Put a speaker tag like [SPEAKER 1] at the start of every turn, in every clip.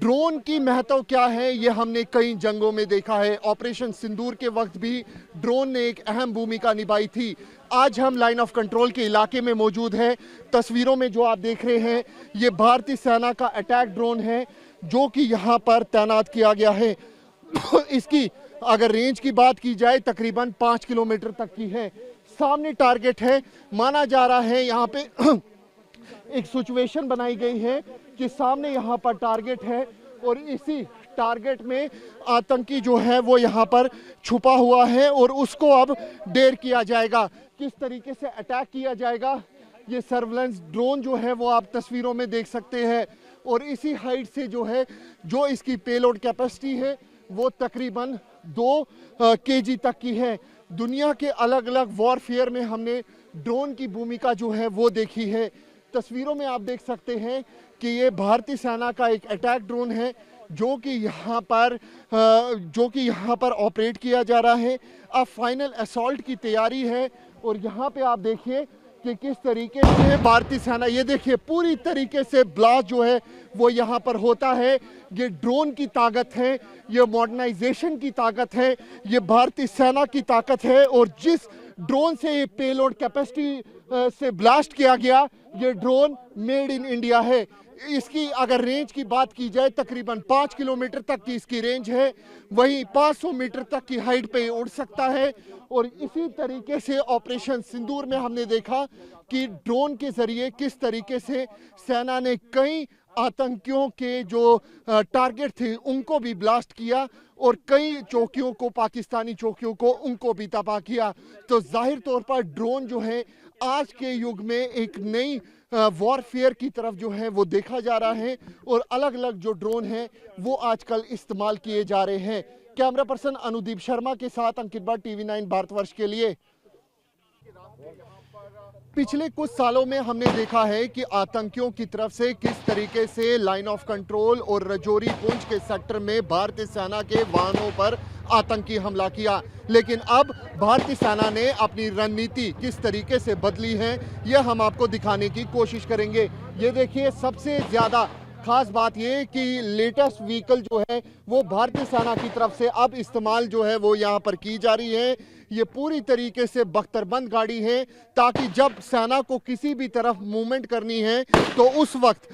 [SPEAKER 1] Drone की महत्व क्या है ये हमने कई जंगों में देखा है। ऑपरेशन सिंदूर के वक्त भी ड्रोन ने एक अहम भूमिका निभाई थी। आज हम लाइन ऑफ कंट्रोल के इलाके में मौजूद हैं। तस्वीरों में जो आप देख रहे हैं ये भारतीय सेना का अटैक ड्रोन है जो कि यहाँ पर तैनात किया गया है। इसकी अगर रेंज की बात की जाए तकरीबन 5 किलोमीटर तक की है। सामने टारगेट है, माना जा रहा है यहाँ पे एक सिचुएशन बनाई गई है कि सामने यहाँ पर टारगेट है और इसी टारगेट में आतंकी जो है वो यहाँ पर छुपा हुआ है और उसको अब डेर किया जाएगा। किस तरीके से अटैक किया जाएगा ये सर्वेलेंस ड्रोन जो है वो आप तस्वीरों में देख सकते हैं। और इसी हाइट से जो है जो इसकी पेलोड कैपेसिटी है वो तकरीबन 2 केजी तक की है। दुनिया के अलग अलग वॉरफेयर में हमने ड्रोन की भूमिका जो है वो देखी है। तस्वीरों में आप देख सकते हैं कि ये भारतीय सेना का एक अटैक ड्रोन है जो कि यहाँ पर ऑपरेट किया जा रहा है। अब फाइनल असॉल्ट की तैयारी है और यहाँ पे आप देखिए कि किस तरीके से भारतीय सेना, ये देखिए पूरी तरीके से ब्लास्ट जो है वो यहाँ पर होता है। ये ड्रोन की ताकत है, ये मॉडर्नाइजेशन की ताकत है, ये भारतीय सेना की ताकत है। और जिस ड्रोन से ये पेलोड कैपेसिटी से ब्लास्ट किया गया ये ड्रोन मेड इन इंडिया है। इसकी अगर रेंज की बात की जाए तकरीबन 5 किलोमीटर तक की इसकी रेंज है, वहीं 500 मीटर तक की हाइट पे उड़ सकता है। और इसी तरीके से ऑपरेशन सिंदूर में हमने देखा कि ड्रोन के जरिए किस तरीके से सेना ने कई आतंकियों के जो टारगेट थे उनको भी ब्लास्ट किया और कई चौकियों को, पाकिस्तानी चौकियों को, उनको भी तबाह किया। तो जाहिर तौर पर ड्रोन जो है आज के युग में एक नई वॉरफेयर की तरफ जो है वो देखा जा रहा है और अलग अलग जो ड्रोन हैं वो आजकल इस्तेमाल किए जा रहे हैं। कैमरा पर्सन अनुदीप शर्मा के साथ अंकित भट्ट, TV9 भारतवर्ष के लिए। पिछले कुछ सालों में हमने देखा है कि आतंकियों की तरफ से किस तरीके से लाइन ऑफ कंट्रोल और रजौरी पुंछ के सेक्टर में भारतीय सेना के वाहनों पर आतंकी हमला किया, लेकिन अब भारतीय सेना ने अपनी रणनीति किस तरीके से बदली है यह हम आपको दिखाने की कोशिश करेंगे। ये देखिए सबसे ज्यादा खास बात ये कि लेटेस्ट व्हीकल जो है वो भारतीय सेना की तरफ से अब इस्तेमाल जो है वो यहाँ पर की जा रही है। ये पूरी तरीके से बख्तरबंद गाड़ी है ताकि जब सेना को किसी भी तरफ मूवमेंट करनी है तो उस वक्त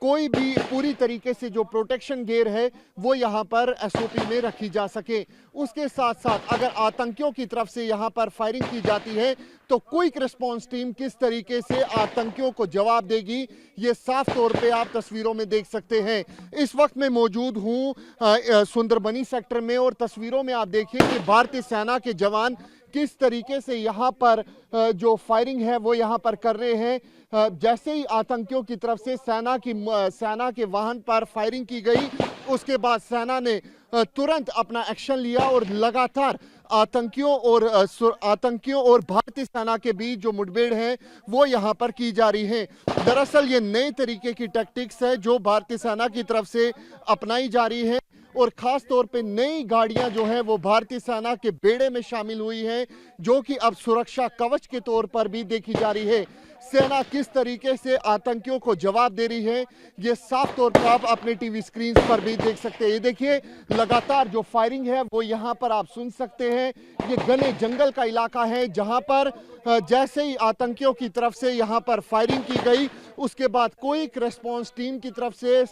[SPEAKER 1] कोई भी पूरी तरीके से जो प्रोटेक्शन गियर है वो यहाँ पर SOP में रखी जा सके। उसके साथ साथ अगर आतंकियों की तरफ से यहाँ पर फायरिंग की जाती है तो क्विक रिस्पांस टीम किस तरीके से आतंकियों को जवाब देगी ये साफ तौर पे आप तस्वीरों में देख सकते हैं। इस वक्त मैं मौजूद हूँ सुंदरबनी सेक्टर में और तस्वीरों में आप देखिए कि भारतीय सेना के जवान किस तरीके से यहाँ पर जो फायरिंग है वो यहाँ पर कर रहे हैं। जैसे ही आतंकियों की तरफ से सेना के वाहन पर फायरिंग की गई उसके बाद सेना ने तुरंत अपना एक्शन लिया और लगातार आतंकियों और भारतीय सेना के बीच जो मुठभेड़ है वो यहाँ पर की जा रही है। दरअसल ये नए तरीके की टैक्टिक्स है जो भारतीय सेना की तरफ से अपनाई जा रही है और खास तौर पे नई गाड़ियां जो है वो भारतीय सेना के बेड़े में शामिल हुई हैं जो कि अब सुरक्षा कवच के तौर पर भी देखी जा रही है। सेना किस तरीके से आतंकियों को जवाब दे रही है ये साफ तौर पर आप अपने टीवी स्क्रीन पर भी देख सकते हैं। ये देखिए लगातार जो फायरिंग है वो यहाँ पर आप सुन सकते हैं। ये घने जंगल का इलाका है जहाँ पर जैसे ही आतंकियों की तरफ से यहाँ पर फायरिंग की गई उसके बाद क्विक रिस्पांस टीम की तरफ से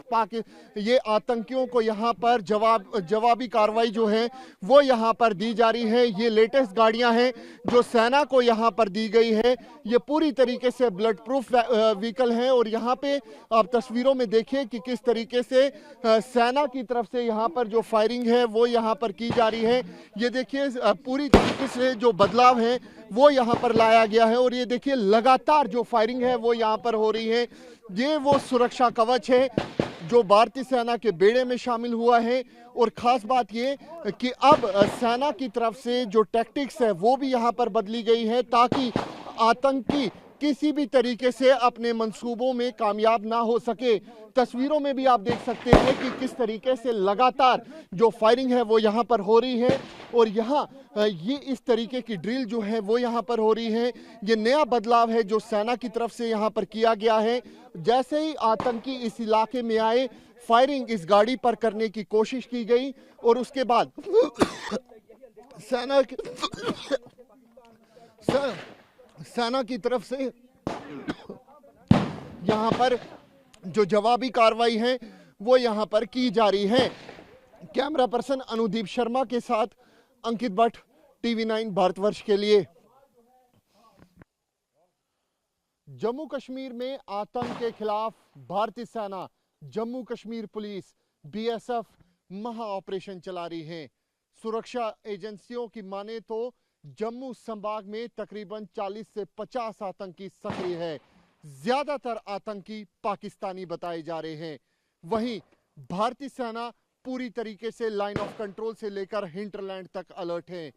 [SPEAKER 1] ये आतंकियों को यहाँ पर जवाबी कार्रवाई जो है वो यहाँ पर दी जा रही है। ये लेटेस्ट गाड़ियाँ हैं जो सेना को यहाँ पर दी गई है। ये पूरी तरीके से ब्लड प्रूफ व्हीकल हैं और यहाँ पे आप तस्वीरों में देखिए कि किस तरीके से सेना की तरफ से यहाँ पर जो फायरिंग है वो यहाँ पर की जा रही है। ये देखिए पूरी तरीके से जो बदलाव है वो यहाँ पर लाया गया है और ये देखिए लगातार जो फायरिंग है वो यहाँ पर हो रही है। ये वो सुरक्षा कवच है जो भारतीय सेना के बेड़े में शामिल हुआ है। और खास बात ये कि अब सेना की तरफ से जो टैक्टिक्स है वो भी यहाँ पर बदली गई है ताकि आतंकी किसी भी तरीके से अपने मंसूबों में कामयाब ना हो सके। तस्वीरों में भी आप देख सकते हैं कि किस तरीके से लगातार जो फायरिंग है वो यहाँ पर हो रही है और यहाँ ये इस तरीके की ड्रिल जो है वो यहाँ पर हो रही है। ये नया बदलाव है जो सेना की तरफ से यहाँ पर किया गया है। जैसे ही आतंकी इस इलाके में आए फायरिंग इस गाड़ी पर करने की कोशिश की गई और उसके बाद सेना की तरफ से यहां पर जो जवाबी कार्रवाई है वो यहां पर की जा रही है। कैमरा पर्सन अनुदीप शर्मा के साथ अंकित भट्ट, TV9 भारतवर्ष के लिए। जम्मू कश्मीर में आतंक के खिलाफ भारतीय सेना, जम्मू कश्मीर पुलिस, BSF महा ऑपरेशन चला रही है। सुरक्षा एजेंसियों की माने तो जम्मू संभाग में तकरीबन 40 से 50 आतंकी सक्रिय है। ज्यादातर आतंकी पाकिस्तानी बताए जा रहे हैं। वहीं भारतीय सेना पूरी तरीके से लाइन ऑफ कंट्रोल से लेकर हिंटरलैंड तक अलर्ट है।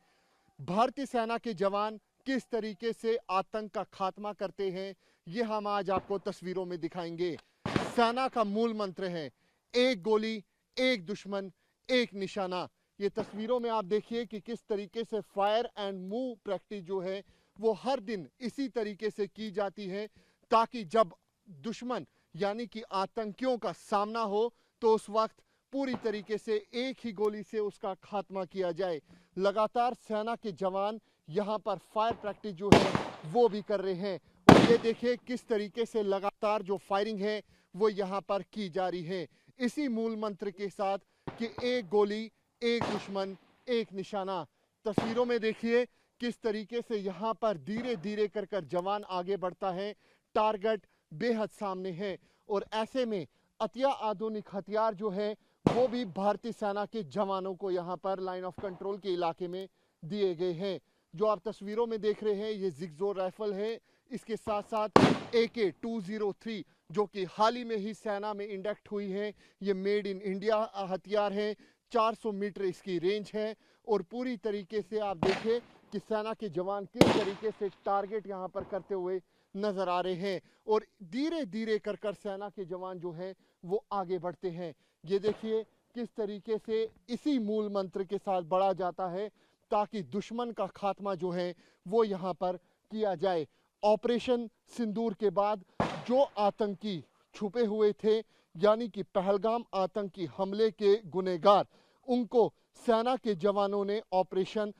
[SPEAKER 1] भारतीय सेना के जवान किस तरीके से आतंक का खात्मा करते हैं, ये हम आज आपको तस्वीरों में दिखाएंगे। सेना का मूल मंत्र है एक गोली, एक दुश्मन, एक निशाना। ये तस्वीरों में आप देखिए कि किस तरीके से फायर एंड मूव प्रैक्टिस जो है वो हर दिन इसी तरीके से की जाती है, ताकि जब दुश्मन यानी कि आतंकियों का सामना हो तो उस वक्त पूरी तरीके से एक ही गोली से उसका खात्मा किया जाए। लगातार सेना के जवान यहाँ पर फायर प्रैक्टिस जो है वो भी कर रहे हैं और ये देखिए किस तरीके से लगातार जो फायरिंग है वो यहाँ पर की जा रही है, इसी मूल मंत्र के साथ कि एक गोली, एक दुश्मन, एक निशाना। तस्वीरों में देखिए किस तरीके से यहाँ पर धीरे धीरे कर जवान आगे बढ़ता है। टारगेट बेहद सामने है और ऐसे में अतिया आधुनिक हथियार जो है वो भी भारतीय सेना के जवानों को यहाँ पर लाइन ऑफ कंट्रोल के इलाके में दिए गए हैं। जो आप तस्वीरों में देख रहे हैं ये जिगजोर राइफल है, इसके साथ साथ AK-203 जो कि हाल ही में ही सेना में इंडक्ट हुई है। ये मेड इन इंडिया हथियार है, 400 मीटर इसकी रेंज है और पूरी तरीके से आप देखें कि सेना के जवान किस तरीके से टारगेट यहाँ पर करते हुए नजर आ रहे हैं और धीरे धीरे कर सेना के जवान जो है वो आगे बढ़ते हैं। ये देखिए किस तरीके से इसी मूल मंत्र के साथ बढ़ा जाता है ताकि दुश्मन का खात्मा जो है वो यहाँ पर किया जाए। ऑपरेशन सिंदूर के बाद जो आतंकी छुपे हुए थे यानी कि पहलगाम आतंकी हमले के गुनहगार, उनको सेना के जवानों ने ऑपरेशन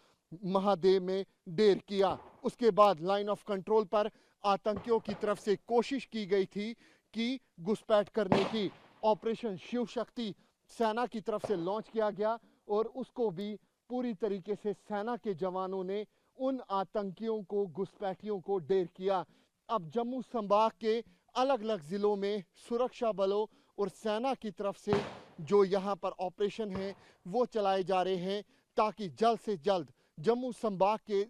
[SPEAKER 1] महादेव में ढेर किया। उसके बाद लाइन ऑफ कंट्रोल पर आतंकियों की तरफ से कोशिश की गई थी कि घुसपैठ करने की। ऑपरेशन शिव शक्ति सेना की तरफ से लॉन्च किया गया और उसको भी पूरी तरीके से सेना के जवानों ने उन आतंकियों को, घुसपैठियों को ढेर किया। अब जम्मू संभाग के अलग अलग जिलों में सुरक्षा बलों और सेना की तरफ से जो यहाँ पर ऑपरेशन है वो चलाए जा रहे हैं ताकि जल्द से जल्द जम्मू संभाग के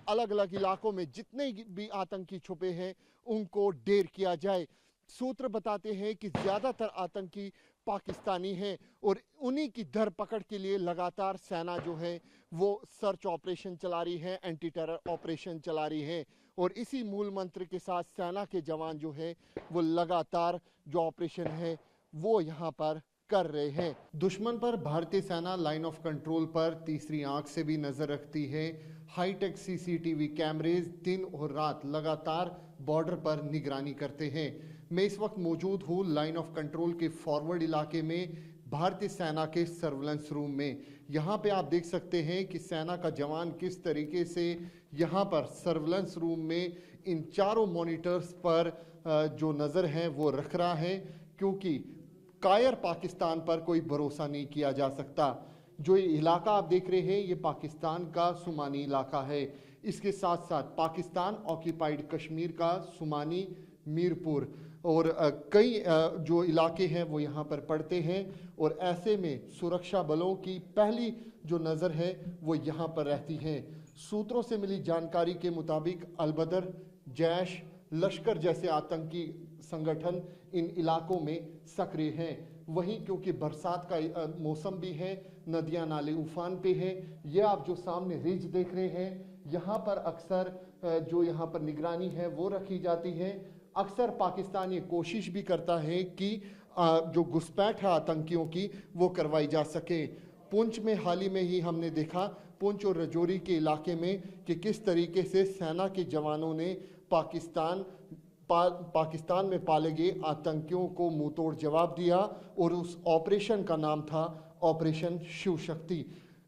[SPEAKER 1] अलग अलग इलाकों में जितने भी आतंकी छुपे हैं उनको ढेर किया जाए। सूत्र बताते हैं कि ज्यादातर आतंकी पाकिस्तानी हैं और उन्हीं की धरपकड़ के लिए लगातार सेना जो है वो सर्च ऑपरेशन चला रही है, एंटी टेरर ऑपरेशन चला रही है और इसी मूल मंत्र के साथ सेना के जवान जो है वो लगातार जो ऑपरेशन है वो यहाँ पर कर रहे हैं। दुश्मन पर भारतीय सेना लाइन ऑफ कंट्रोल पर तीसरी आंख से भी नजर रखती है। हाईटेक CCTV कैमरेज दिन और रात लगातार बॉर्डर पर निगरानी करते हैं। मैं इस वक्त मौजूद हूँ लाइन ऑफ कंट्रोल के फॉरवर्ड इलाके में भारतीय सेना के सर्विलेंस रूम में। यहाँ पे आप देख सकते हैं कि सेना का जवान किस तरीके से यहाँ पर सर्विलेंस रूम में इन चारों मॉनिटर्स पर जो नज़र है वो रख रहा है, क्योंकि कायर पाकिस्तान पर कोई भरोसा नहीं किया जा सकता। जो ये इलाका आप देख रहे हैं ये पाकिस्तान का सुमानी इलाका है। इसके साथ साथ पाकिस्तान ऑक्यूपाइड कश्मीर का सुमानी, मीरपुर और कई जो इलाके हैं वो यहाँ पर पड़ते हैं और ऐसे में सुरक्षा बलों की पहली जो नज़र है वो यहाँ पर रहती है। सूत्रों से मिली जानकारी के मुताबिक अलबदर, जैश, लश्कर जैसे आतंकी संगठन इन इलाकों में सक्रिय हैं। वहीं क्योंकि बरसात का मौसम भी है, नदियां नाले उफान पे हैं। ये आप जो सामने रिज देख रहे हैं यहाँ पर अक्सर जो यहाँ पर निगरानी है वो रखी जाती है। अक्सर पाकिस्तान ये कोशिश भी करता है कि जो घुसपैठ है आतंकियों की वो करवाई जा सके। पुंछ में हाल ही में ही हमने देखा, पुंछ और रजौरी के इलाके में, कि किस तरीके से सेना के जवानों ने पाकिस्तान में पाले गए आतंकियों को मुंहतोड़ जवाब दिया और उस ऑपरेशन का नाम था ऑपरेशन शिव शक्ति।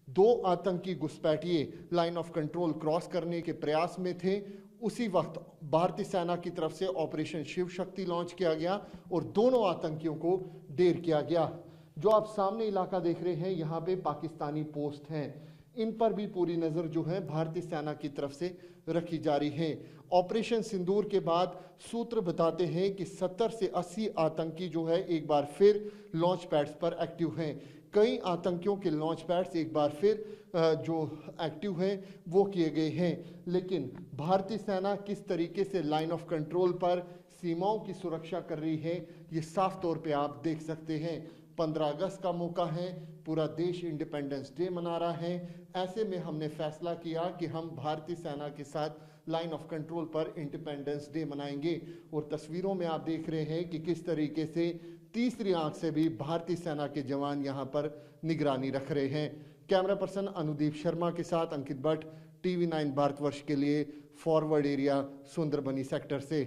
[SPEAKER 1] 2 आतंकी घुसपैठिए लाइन ऑफ कंट्रोल क्रॉस करने के प्रयास में थे। उसी वक्त भारतीय सेना की तरफ से ऑपरेशन शिव शक्ति लॉन्च किया गया और दोनों आतंकियों को ढेर किया गया। जो आप सामने इलाका देख रहे हैं, यहाँ पे पाकिस्तानी पोस्ट हैं, इन पर भी पूरी नज़र जो है भारतीय सेना की तरफ से रखी जा रही है। ऑपरेशन सिंदूर के बाद सूत्र बताते हैं कि 70 से 80 आतंकी जो है एक बार फिर लॉन्च पैड्स पर एक्टिव हैं। कई आतंकियों के लॉन्च पैड्स एक बार फिर जो एक्टिव हैं वो किए गए हैं। लेकिन भारतीय सेना किस तरीके से लाइन ऑफ कंट्रोल पर सीमाओं की सुरक्षा कर रही है, ये साफ तौर पे आप देख सकते हैं। 15 अगस्त का मौका है, पूरा देश इंडिपेंडेंस डे मना रहा है। ऐसे में हमने फैसला किया कि हम भारतीय सेना के साथ लाइन ऑफ कंट्रोल पर इंडिपेंडेंस डे मनाएंगे। और तस्वीरों में आप देख रहे हैं कि किस तरीके से तीसरी आंख से भी भारतीय सेना के जवान यहां पर निगरानी रख रहे हैं। कैमरा पर्सन अनुदीप शर्मा के साथ अंकित भट्ट, TV9 भारतवर्ष के लिए, फॉरवर्ड एरिया, सुंदरबनी सेक्टर से।